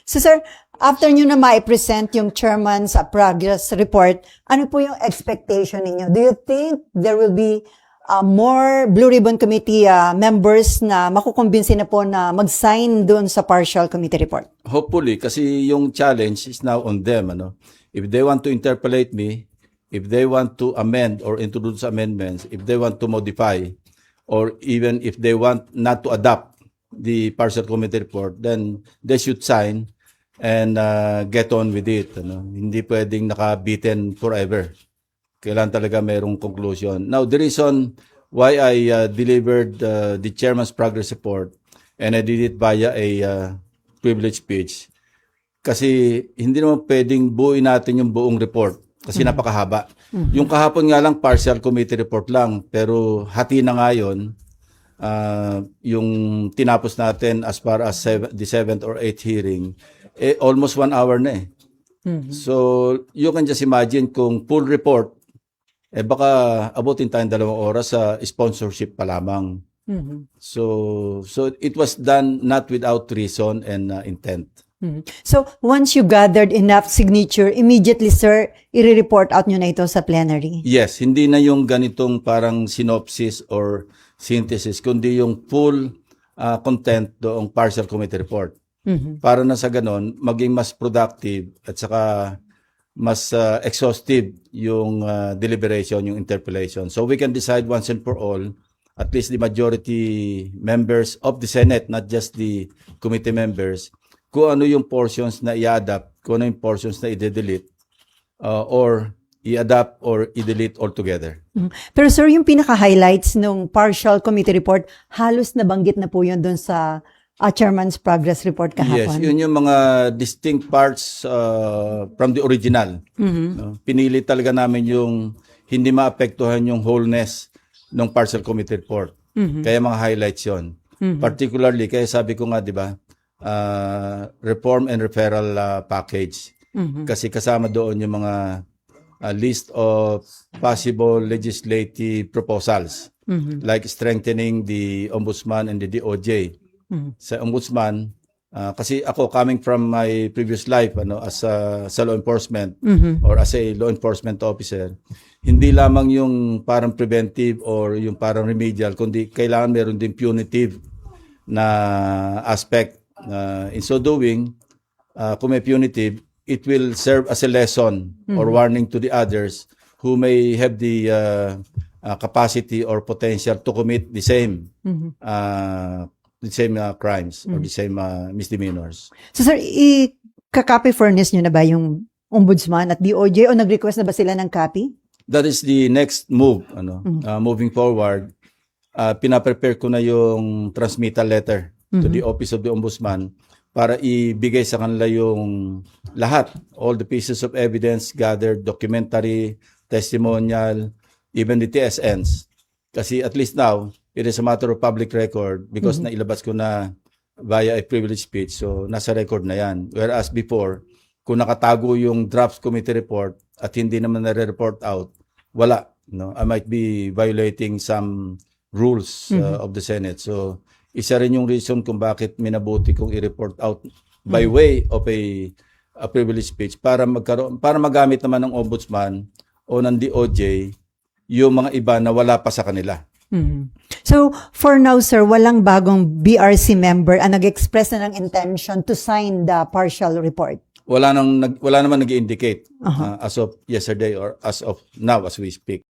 So sir, after nyo na ma-present yung chairman's progress report, ano po yung expectation ninyo? Do you think there will be more Blue Ribbon Committee members na makukumbinsi na po na mag-sign doon sa partial committee report? Hopefully, kasi yung challenge is now on them. If they want to interpolate me, if they want to amend or introduce amendments, if they want to modify, or even if they want not to adopt the partial committee report, then they should sign and get on with it. Hindi pwedeng nakabitin forever. Kailangan talaga mayroong conclusion. Now, the reason why I delivered the chairman's progress report and I did it via a privilege speech, kasi hindi naman pwedeng buuin natin yung buong report kasi napakahaba. Yung kahapon nga lang partial committee report lang, pero hati na nga yun, yung tinapos natin as far as the 7th or 8th hearing, almost 1 hour na eh. So you can just imagine kung full report, baka abutin tayong 2 oras sa sponsorship pa lamang. So it was done not without reason and intent. So, once you gathered enough signature, immediately, sir, i-report out nyo na ito sa plenary? Yes, hindi na yung ganitong parang synopsis or synthesis, kundi yung full content doong partial committee report. Para na sa ganon, maging mas productive at saka mas exhaustive yung deliberation, yung interpellation. So we can decide once and for all, at least the majority members of the Senate, not just the committee members, kung ano yung portions na i-adapt, kung ano yung portions na i-delete, or i-adapt or i-delete altogether. Pero sir, yung pinaka-highlights ng partial committee report, halos nabanggit na po yun doon sa chairman's progress report kahapon. Yes, yun yung mga distinct parts from the original. Pinili talaga namin yung hindi maapektuhan yung wholeness ng partial committee report. Kaya mga highlights yun. Particularly, kaya sabi ko nga, di ba, reform and referral package. Kasi kasama doon yung mga list of possible legislative proposals, like strengthening the ombudsman and the DOJ. Sa ombudsman, kasi ako coming from my previous life as sa law enforcement or as a law enforcement officer, hindi lamang yung parang preventive or yung parang remedial, kundi kailangan meron din punitive na aspect. In so doing, kung may punitive, it will serve as a lesson or warning to the others who may have the capacity or potential to commit the same crimes or the same misdemeanors. So sir, i-copy furnace nyo na ba yung ombudsman at DOJ o nag-request na ba sila ng copy? That is the next move. Moving forward, pinaprepare ko na yung transmittal letter to the Office of the Ombudsman para ibigay sa kanila yung lahat, all the pieces of evidence gathered, documentary, testimonial, even the TSNs. Kasi at least now, it is a matter of public record because nailabas ko na via a privilege speech, so nasa record na yan. Whereas before, kung nakatago yung draft committee report at hindi naman nare-report out, wala. I might be violating some rules of the Senate. So, isa rin yung reason kung bakit minabuti kong i-report out by way of a privilege speech para magamit naman ng ombudsman o ng DOJ yung mga iba na wala pa sa kanila. So, for now, sir, walang bagong BRC member ang nag-express na ng intention to sign the partial report? Wala naman nag-indicate as of yesterday or as of now as we speak.